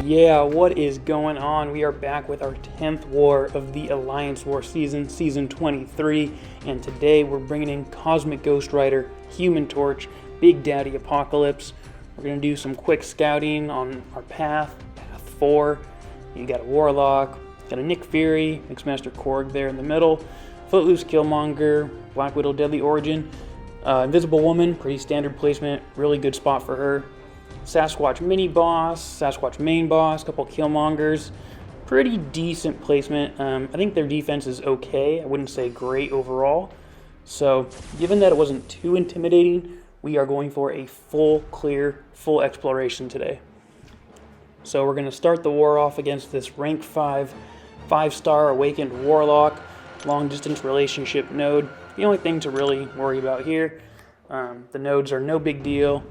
Yeah, what is going on? We are back with our 10th war of the Alliance War season, season 23, and today we're bringing in Cosmic Ghost Rider, Human Torch, Big Daddy Apocalypse. We're going to do some quick scouting on our path 4. You got a Warlock, got a Nick Fury, Mixmaster Korg there in the middle, Footloose Killmonger, Black Widow Deadly Origin, Invisible Woman, pretty standard placement, really good spot for her. Sasquatch mini boss, Sasquatch main boss, couple Killmongers, pretty decent placement. I think their defense is okay. I wouldn't say great overall. So given that it wasn't too intimidating, we are going for a full clear, full exploration today. So we're going to start the war off against this rank 5, 5-star awakened Warlock, long distance relationship node. The only thing to really worry about here, the nodes are no big deal.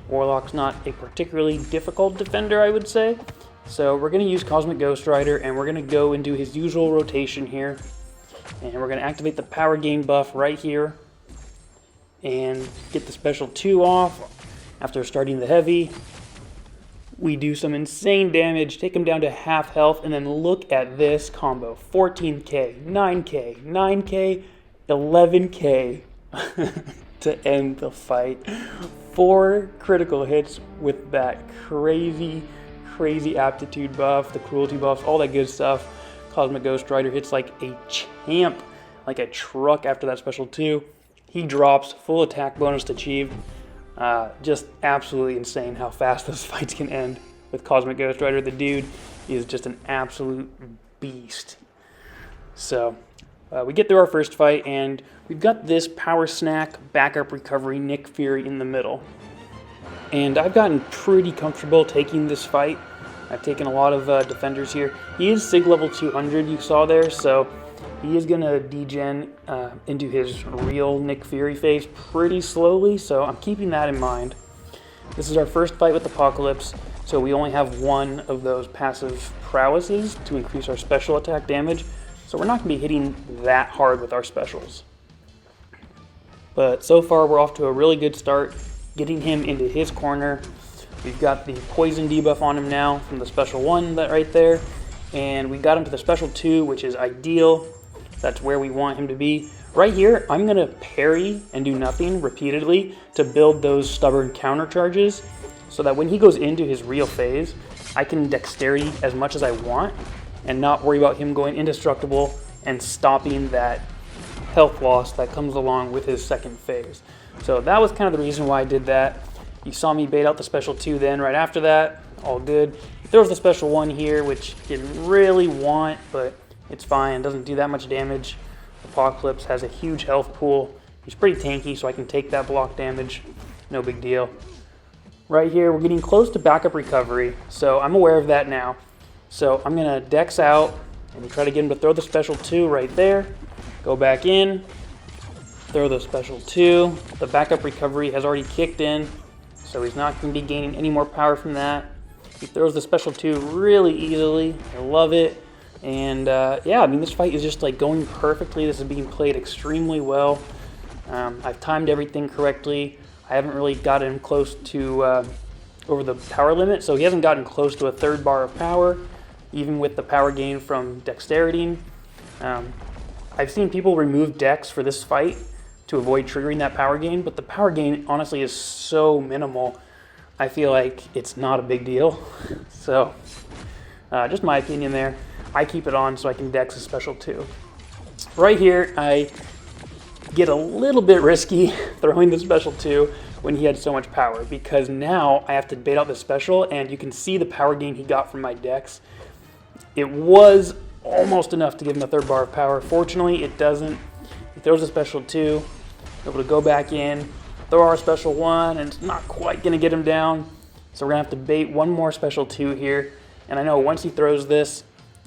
Warlock's not a particularly difficult defender, I would say. So we're going to use Cosmic Ghost Rider, and we're going to go into his usual rotation here. And we're going to activate the power gain buff right here. And get the special 2 off. After starting the heavy, we do some insane damage, take him down to half health, and then look at this combo. 14k, 9k, 9k, 11k to end the fight. 4 critical hits with that crazy aptitude buff, the cruelty buffs, all that good stuff. Cosmic Ghost Rider hits like a champ, like a truck after that special 2. He drops, full attack bonus achieved. Just absolutely insane how fast those fights can end with Cosmic Ghost Rider. The dude is just an absolute beast. So we get through our first fight, and we've got this power snack, backup recovery, Nick Fury in the middle. And I've gotten pretty comfortable taking this fight. I've taken a lot of defenders here. He is Sig level 200, you saw there, so he is going to degen into his real Nick Fury phase pretty slowly, so I'm keeping that in mind. This is our first fight with Apocalypse, so we only have one of those passive prowesses to increase our special attack damage. So we're not going to be hitting that hard with our specials. But so far we're off to a really good start, getting him into his corner. We've got the poison debuff on him now from the special 1 that right there. And we got him to the special 2, which is ideal. That's where we want him to be. Right here, I'm going to parry and do nothing repeatedly to build those stubborn counter charges so that when he goes into his real phase, I can dexterity as much as I want and not worry about him going indestructible and stopping that health loss that comes along with his second phase. So that was kind of the reason why I did that. You saw me bait out the special 2 then right after that. All good. He throws the special 1 here, which he didn't really want, but it's fine. It doesn't do that much damage. Apocalypse has a huge health pool. He's pretty tanky, so I can take that block damage. No big deal. Right here, we're getting close to backup recovery, so I'm aware of that now. So I'm going to dex out and try to get him to throw the special 2 right there. Go back in, throw the special 2. The backup recovery has already kicked in, so he's not going to be gaining any more power from that. He throws the special 2 really easily. I love it. And yeah, I mean, this fight is just like going perfectly. This is being played extremely well. I've timed everything correctly. I haven't really gotten close to over the power limit, so he hasn't gotten close to a 3rd bar of power, even with the power gain from dexterity. I've seen people remove dex for this fight to avoid triggering that power gain, but the power gain honestly is so minimal, I feel like it's not a big deal. So just my opinion there. I keep it on so I can dex a special 2. Right here, I get a little bit risky throwing the special 2 when he had so much power, because now I have to bait out the special, and you can see the power gain he got from my dex. It was almost enough to give him a 3rd bar of power. Fortunately, it doesn't. He throws a special 2, able to go back in, throw our special 1, and it's not quite going to get him down. So we're going to have to bait one more special 2 here. And I know once he throws this,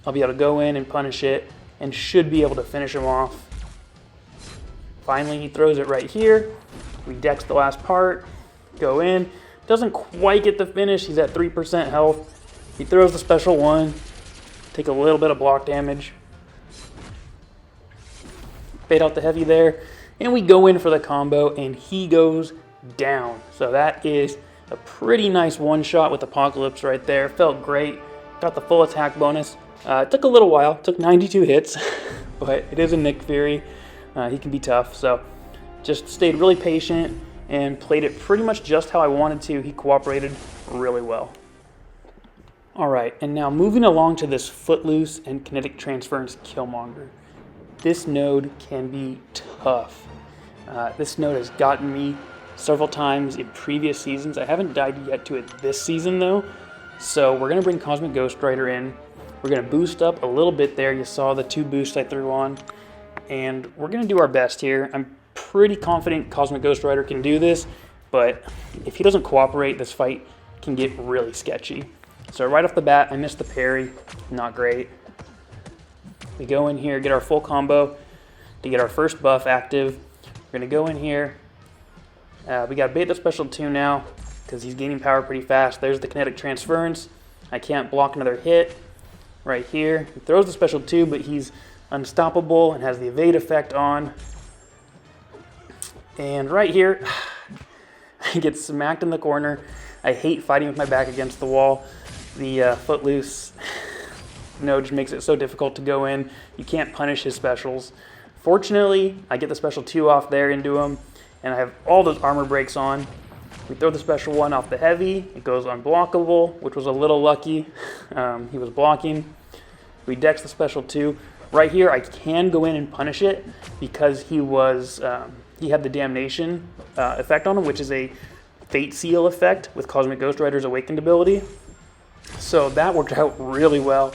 I'll be able to go in and punish it and should be able to finish him off. Finally, he throws it right here. We dex the last part, go in. Doesn't quite get the finish. He's at 3% health. He throws the special 1. Take a little bit of block damage. Bait out the heavy there. And we go in for the combo, and he goes down. So that is A pretty nice one-shot with Apocalypse right there. Felt great. Got the full attack bonus. It took a little while. It took 92 hits, but it is a Nick Fury. He can be tough, so just stayed really patient and played it pretty much just how I wanted to. He cooperated really well. All right, and now moving along to this Footloose and Kinetic Transference Killmonger. This node can be tough. This node has gotten me several times in previous seasons. I haven't died yet to it this season though, so we're going to bring Cosmic Ghost Rider in. We're going to boost up a little bit there. You saw the 2 boosts I threw on, and we're going to do our best here. I'm pretty confident Cosmic Ghost Rider can do this, but if he doesn't cooperate, this fight can get really sketchy. So right off the bat, I missed the parry. Not great. We go in here, get our full combo to get our first buff active. We're going to go in here. We got to bait the special 2 now because he's gaining power pretty fast. There's the Kinetic Transference. I can't block another hit right here. He throws the special 2, but he's unstoppable and has the evade effect on. And right here, I get smacked in the corner. I hate fighting with my back against the wall. The Footloose node just makes it so difficult to go in. You can't punish his specials. Fortunately, I get the special 2 off there into him, and I have all those armor breaks on. We throw the special 1 off the heavy. It goes unblockable, which was a little lucky. He was blocking. We dex the special 2. Right here, I can go in and punish it because he had the Damnation effect on him, which is a Fate Seal effect with Cosmic Ghost Rider's Awakened ability. So that worked out really well.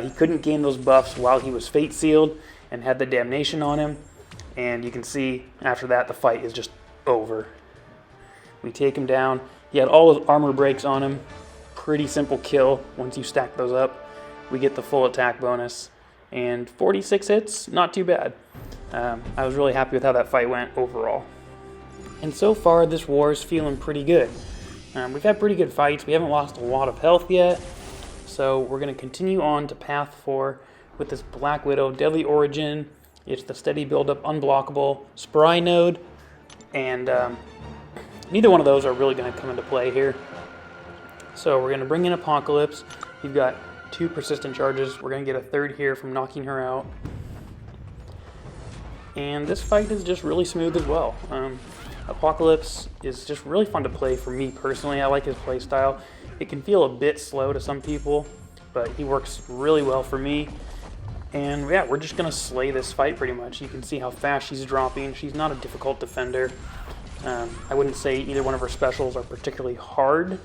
He couldn't gain those buffs while he was Fate Sealed and had the Damnation on him. And you can see after that, the fight is just over. We take him down. He had all his armor breaks on him. Pretty simple kill once you stack those up. We get the full attack bonus. And 46 hits, not too bad. I was really happy with how that fight went overall. And so far, this war is feeling pretty good. We've had pretty good fights. We haven't lost a lot of health yet. So we're going to continue on to Path 4 with this Black Widow Deadly Origin. It's the steady build-up, unblockable Spry node. And neither one of those are really going to come into play here. So we're going to bring in Apocalypse. We've got 2 persistent charges. We're going to get a 3rd here from knocking her out. And this fight is just really smooth as well. Apocalypse is just really fun to play for me personally. I like his play style. It can feel a bit slow to some people, but he works really well for me. And yeah, we're just going to slay this fight pretty much. You can see how fast she's dropping. She's not a difficult defender. I wouldn't say either one of her specials are particularly hard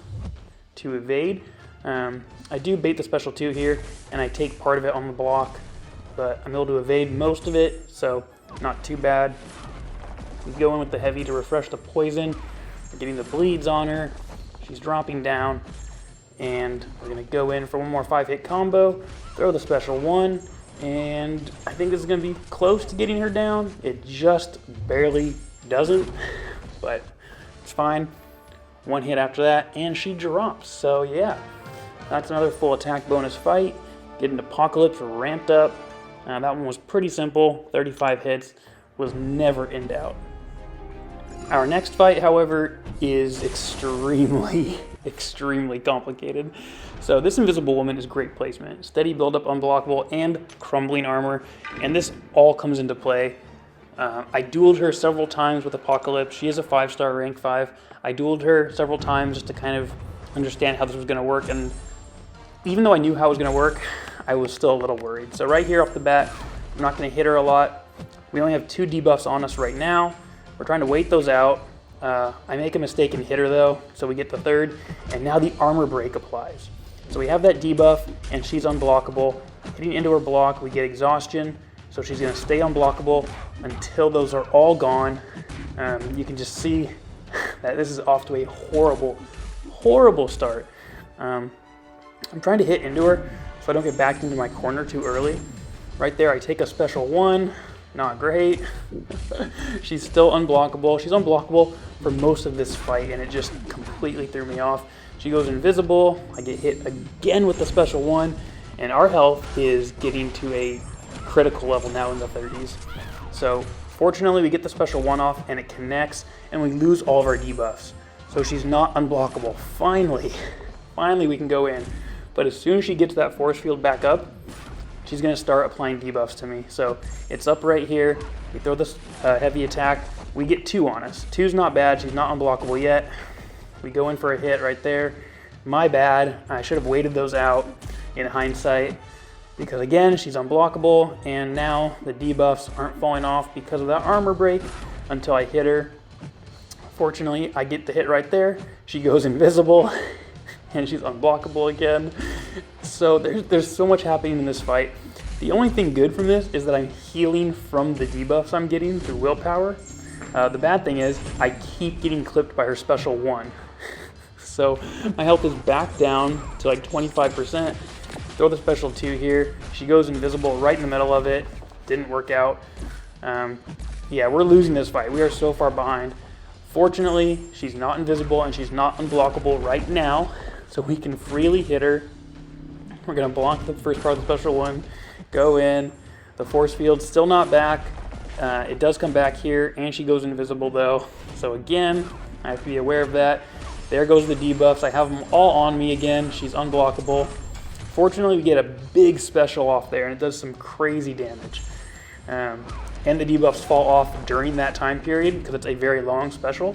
to evade. I do bait the special 2 here, and I take part of it on the block, but I'm able to evade most of it, so not too bad. We go in with the heavy to refresh the poison. We're getting the bleeds on her. She's dropping down, and we're going to go in for one more 5-hit combo, throw the special 1, and I think this is going to be close to getting her down. It just barely doesn't, but it's fine. 1 hit after that, and she drops. So yeah, that's another full attack bonus fight. Getting Apocalypse ramped up. That one was pretty simple. 35 hits, was never in doubt. Our next fight, however, is extremely complicated. So this Invisible Woman is great placement. Steady build-up, unblockable, and crumbling armor, and this all comes into play. I dueled her several times with Apocalypse. She is a 5-star rank 5. I dueled her several times just to kind of understand how this was going to work, and even though I knew how it was going to work, I was still a little worried. So right here off the bat, I'm not going to hit her a lot. We only have 2 debuffs on us right now. We're trying to wait those out. I make a mistake and hit her though, so we get the 3rd, and now the armor break applies. So we have that debuff, and she's unblockable. Hitting into her block, we get exhaustion, so she's going to stay unblockable until those are all gone. You can just see that this is off to a horrible start. I'm trying to hit into her so I don't get backed into my corner too early. Right there, I take a special 1. Not great. She's still unblockable. She's unblockable for most of this fight, and it just completely threw me off. She goes invisible. I get hit again with the special 1, and our health is getting to a critical level now in the 30s. So fortunately, we get the special 1 off, and it connects, and we lose all of our debuffs. So she's not unblockable. Finally, finally we can go in. But as soon as she gets that force field back up, she's going to start applying debuffs to me. So it's up right here. We throw this heavy attack. We get 2 on us. 2's not bad. She's not unblockable yet. We go in for a hit right there. My bad. I should have waited those out in hindsight, because again, she's unblockable, and now the debuffs aren't falling off because of that armor break until I hit her. Fortunately, I get the hit right there. She goes invisible, and she's unblockable again. So there's so much happening in this fight. The only thing good from this is that I'm healing from the debuffs I'm getting through willpower. The bad thing is I keep getting clipped by her special 1. So my health is back down to like 25%. Throw the special 2 here. She goes invisible right in the middle of it. Didn't work out. Yeah, we're losing this fight. We are so far behind. Fortunately, she's not invisible and she's not unblockable right now, so we can freely hit her. We're going to block the first part of the special 1, go in. The force field's still not back. It does come back here, and she goes invisible though. So again, I have to be aware of that. There goes the debuffs. I have them all on me again. She's unblockable. Fortunately, we get a big special off there, and it does some crazy damage. And the debuffs fall off during that time period because it's a very long special.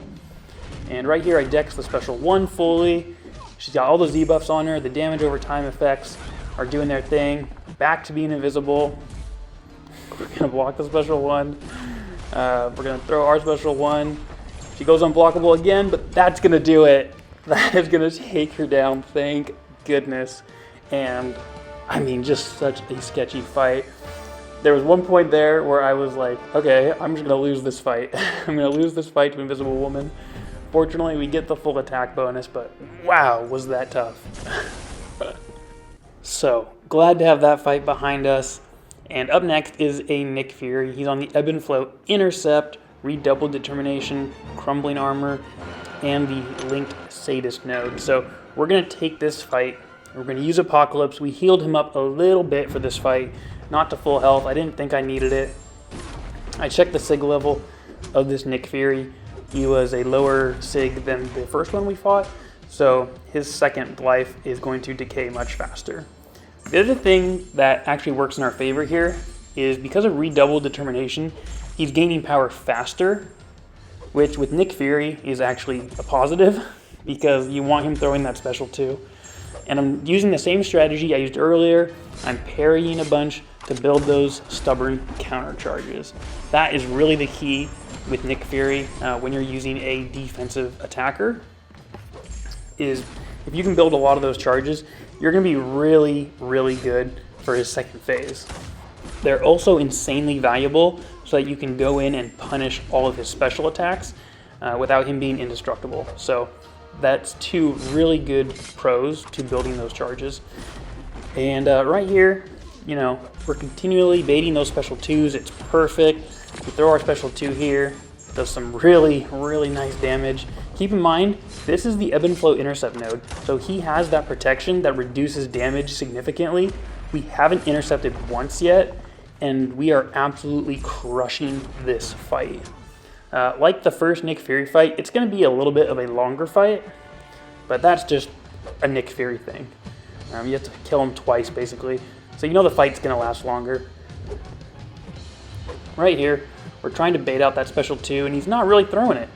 And right here, I dex the special 1 fully. She's got all those debuffs on her. The damage over time effects are doing their thing. Back to being invisible. We're going to block the special 1. We're going to throw our special 1. She goes unblockable again, but that's going to do it. That is going to take her down, thank goodness. And I mean, just such a sketchy fight. There was one point there where I was like, okay, I'm just going to lose this fight. I'm going to lose this fight to Invisible Woman. Fortunately, we get the full attack bonus, but wow, was that tough. So, glad to have that fight behind us. And up next is a Nick Fury. He's on the Ebb and Flow Intercept, Redoubled Determination, Crumbling Armor, and the Linked Sadist node. So we're going to take this fight. We're going to use Apocalypse. We healed him up a little bit for this fight, not to full health. I didn't think I needed it. I checked the SIG level of this Nick Fury. He was a lower SIG than the first one we fought, so his second life is going to decay much faster. The other thing that actually works in our favor here is because of Redoubled Determination, he's gaining power faster, which with Nick Fury is actually a positive because you want him throwing that special 2. And I'm using the same strategy I used earlier. I'm parrying a bunch to build those stubborn counter charges. That is really the key with Nick Fury when you're using a defensive attacker, is if you can build a lot of those charges, you're going to be really, really good for his second phase. They're also insanely valuable so that you can go in and punish all of his special attacks without him being indestructible. So that's 2 really good pros to building those charges. And right here, you know, we're continually baiting those special 2s. It's perfect. We throw our special 2 here. Does some really, really nice damage. Keep in mind, this is the Ebb and Flow Intercept node, so he has that protection that reduces damage significantly. We haven't intercepted once yet, and we are absolutely crushing this fight. Like the first Nick Fury fight, it's going to be a little bit of a longer fight, but that's just a Nick Fury thing. You have to kill him twice, basically, so you know the fight's going to last longer. Right here, we're trying to bait out that special 2, and he's not really throwing it.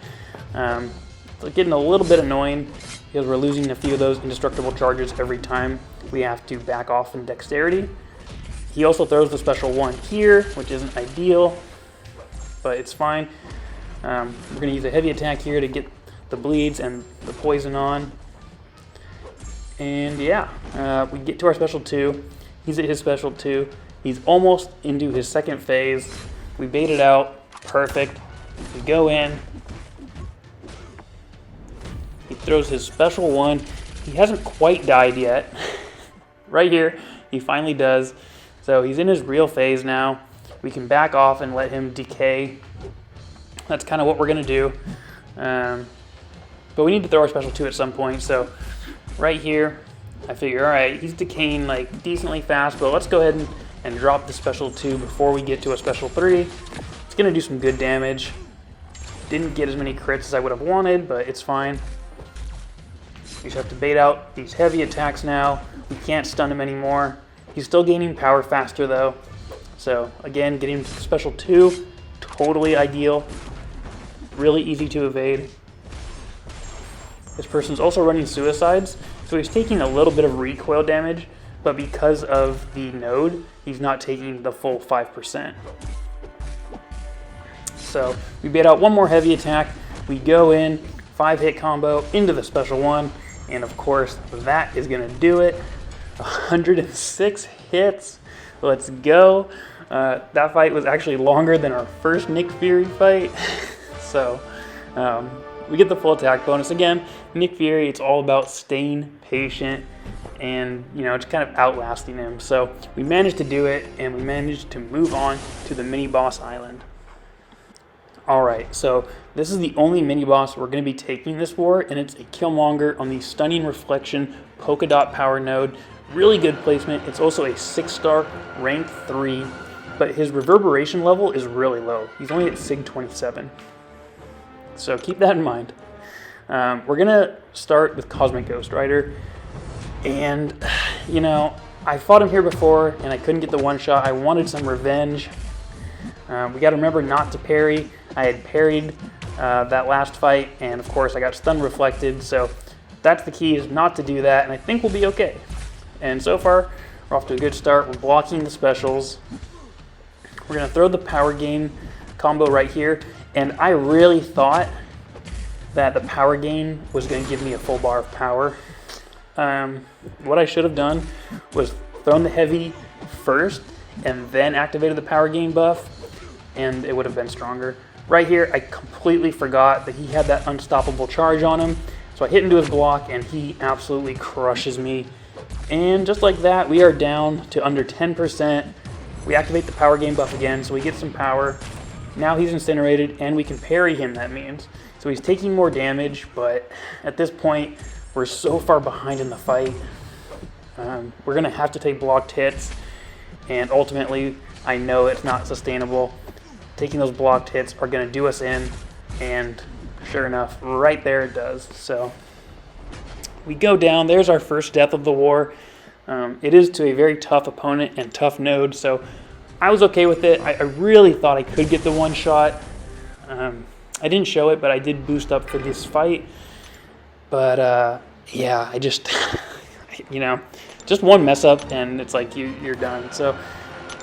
It's getting a little bit annoying because we're losing a few of those indestructible charges every time we have to back off in dexterity. He also throws the special 1 here, which isn't ideal, but it's fine. We're going to use a heavy attack here to get the bleeds and the poison on. And yeah, we get to our special 2. He's at his special 2. He's almost into his second phase. We bait it out. Perfect. We go in. He throws his special 1. He hasn't quite died yet. Right here, he finally does. So he's in his real phase now. We can back off and let him decay. That's kind of what we're going to do. But we need to throw our special 2 at some point. So right here, I figure, all right, he's decaying like decently fast, but let's go ahead and drop the special 2 before we get to a special 3. It's going to do some good damage. Didn't get as many crits as I would have wanted, but it's fine. We just have to bait out these heavy attacks now. We can't stun him anymore. He's still gaining power faster though. So again, getting to special 2, totally ideal. Really easy to evade. This person's also running suicides, so he's taking a little bit of recoil damage, but because of the node, he's not taking the full 5%. So we bait out one more heavy attack. We go in, 5-hit combo into the special 1, and of course that is gonna do it. 106 hits. Let's go. That fight was actually longer than our first Nick Fury fight. So we get the full attack bonus. Again, Nick Fury, it's all about staying patient and, you know, just kind of outlasting him. So we managed to do it, and we managed to move on to the mini boss island. All right, so this is the only mini boss we're going to be taking this war, and it's a Killmonger on the Stunning Reflection Polka Dot Power node. Really good placement. It's also a 6-star, rank 3, but his reverberation level is really low. He's only at Sig 27. So keep that in mind. We're going to start with Cosmic Ghost Rider, and, you know, I fought him here before, and I couldn't get the one-shot. I wanted some revenge. We got to remember not to parry. I had parried that last fight, and of course I got stun reflected, so that's the key, is not to do that, and I think we'll be okay. And so far, we're off to a good start. We're blocking the specials. We're going to throw the power gain combo right here, and I really thought that the power gain was going to give me a full bar of power. What I should have done was thrown the heavy first, and then activated the power gain buff, and it would have been stronger. Right here, I completely forgot that he had that unstoppable charge on him, so I hit into his block, and he absolutely crushes me. And just like that, we are down to under 10%. We activate the power gain buff again, so we get some power. Now he's incinerated, and we can parry him, that means. So he's taking more damage, but at this point, we're so far behind in the fight. We're going to have to take blocked hits, and ultimately, I know it's not sustainable. Taking those blocked hits are going to do us in, and sure enough, right there it does. So we go down. There's our first death of the war. It is to a very tough opponent and tough node, so I was okay with it. I really thought I could get the one shot. I didn't show it, but I did boost up for this fight. But yeah, I just, you know, just one mess up and it's like you're done. So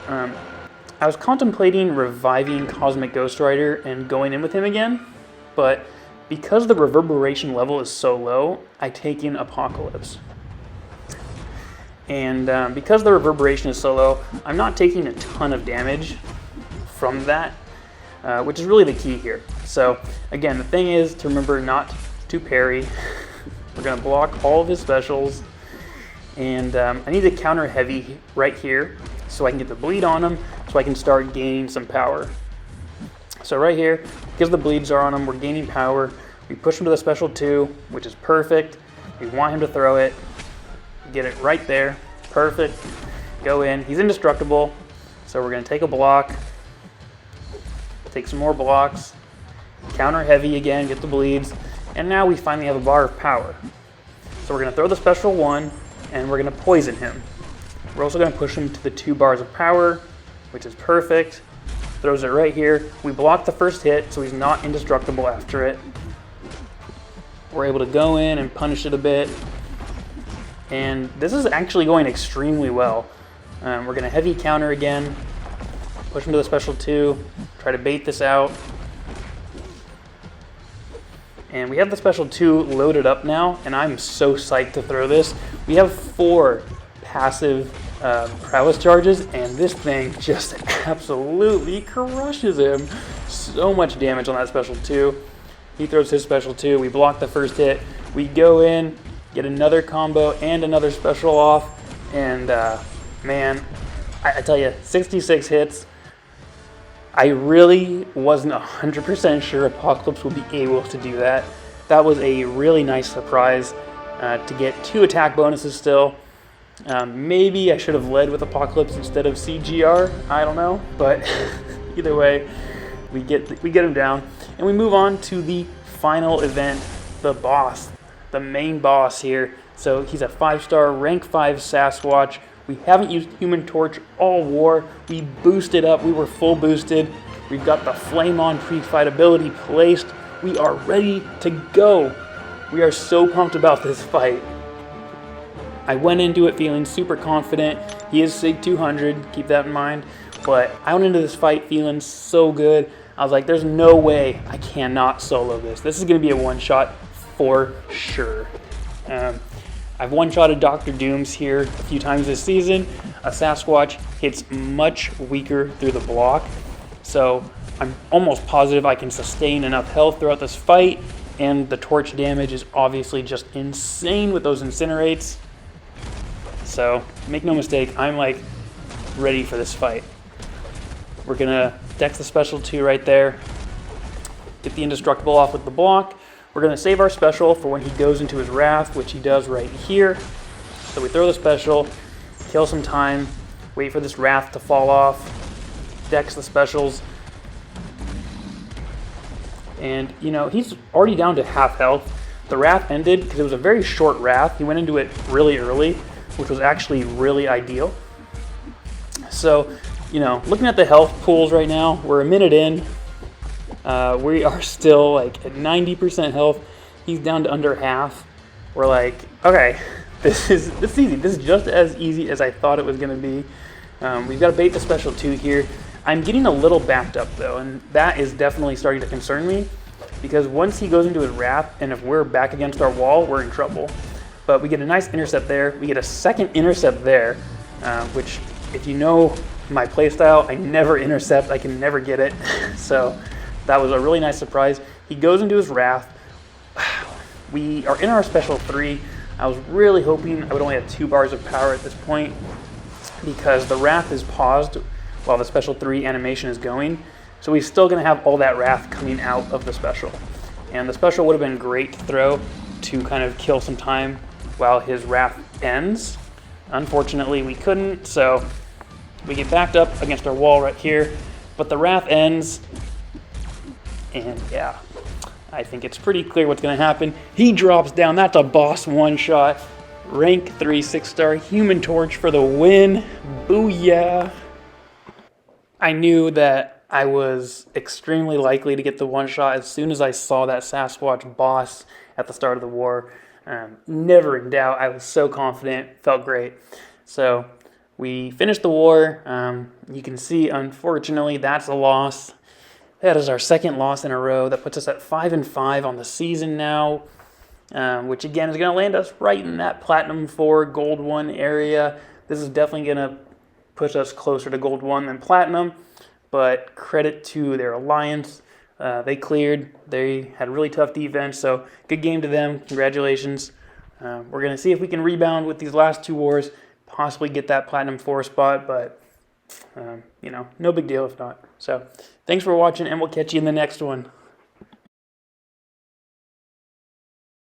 I was contemplating reviving Cosmic Ghost Rider and going in with him again, but because the reverberation level is so low, I take in Apocalypse. And because the reverberation is so low, I'm not taking a ton of damage from that, which is really the key here. So again, the thing is to remember not to parry. We're going to block all of his specials, and I need to counter heavy right here so I can get the bleed on him, so I can start gaining some power. So right here, because the bleeds are on him, we're gaining power. We push him to the special 2, which is perfect. We want him to throw it. Get it right there. Perfect. Go in. He's indestructible, so we're going to take a block. Take some more blocks. Counter heavy again, get the bleeds. And now we finally have a bar of power. So we're going to throw the special 1, and we're going to poison him. We're also going to push him to the 2 bars of power, which is perfect. Throws it right here. We block the first hit, so he's not indestructible after it. We're able to go in and punish it a bit. And this is actually going extremely well. We're going to heavy counter again. Push him to the special 2. Try to bait this out. And we have the special 2 loaded up now, and I'm so psyched to throw this. We have 4 passive prowess charges, and this thing just absolutely crushes him. So much damage on that special 2. He throws his special 2. We block the first hit. We go in, get another combo and another special off, and man, I tell you, 66 hits. I really wasn't 100% sure Apocalypse would be able to do that. That was a really nice surprise to get 2 attack bonuses still. Maybe I should have led with Apocalypse instead of CGR. I don't know, but either way, we get him down, and we move on to the final event, the boss. the main boss here. So he's a 5-star, rank 5 Sasquatch. We haven't used Human Torch all war. We boosted up. We were full boosted. We've got the Flame On pre-fight ability placed. We are ready to go. We are so pumped about this fight. I went into it feeling super confident. He is Sig 200, keep that in mind. But I went into this fight feeling so good. I was like, there's no way I cannot solo this. This is going to be a one-shot for sure. I've one-shotted Dr. Dooms here a few times this season. A Sasquatch hits much weaker through the block, so I'm almost positive I can sustain enough health throughout this fight, and the torch damage is obviously just insane with those incinerates. So make no mistake, I'm like ready for this fight. We're gonna dex the special 2 right there, get the indestructible off with the block. We're going to save our special for when he goes into his wrath, which he does right here. So we throw the special, kill some time, wait for this wrath to fall off, dex the specials. And, you know, he's already down to half health. The wrath ended because it was a very short wrath. He went into it really early, which was actually really ideal. So, you know, looking at the health pools right now, we're a minute in. We are still like at 90% health. He's down to under half. We're like, okay, this is easy. This is just as easy as I thought it was going to be. We've got to bait the special 2 here. I'm getting a little backed up though, and that is definitely starting to concern me, because once he goes into his wrath, and if we're back against our wall, we're in trouble. But we get a nice intercept there. We get a second intercept there, which, if you know my playstyle, I never intercept. I can never get it. So that was a really nice surprise. He goes into his wrath. We are in our special 3. I was really hoping I would only have 2 bars of power at this point, because the wrath is paused while the special 3 animation is going. So he's still going to have all that wrath coming out of the special. And the special would have been great to throw to kind of kill some time while his wrath ends. Unfortunately, we couldn't, so we get backed up against our wall right here. But the wrath ends. And yeah, I think it's pretty clear what's going to happen. He drops down. That's a boss one-shot. Rank 3, 6-star, Human Torch for the win. Booyah. I knew that I was extremely likely to get the one-shot as soon as I saw that Sasquatch boss at the start of the war. Never in doubt. I was so confident. Felt great. So we finished the war. You can see, unfortunately, that's a loss. That is our second loss in a row. That puts us at 5-5 on the season now, which again is going to land us right in that Platinum 4, Gold 1 area. This is definitely going to push us closer to Gold 1 than Platinum, but credit to their alliance. They cleared. They had a really tough defense, so good game to them. Congratulations. We're going to see if we can rebound with these last 2 wars, possibly get that Platinum 4 spot, but you know, no big deal if not. So thanks for watching, and we'll catch you in the next one.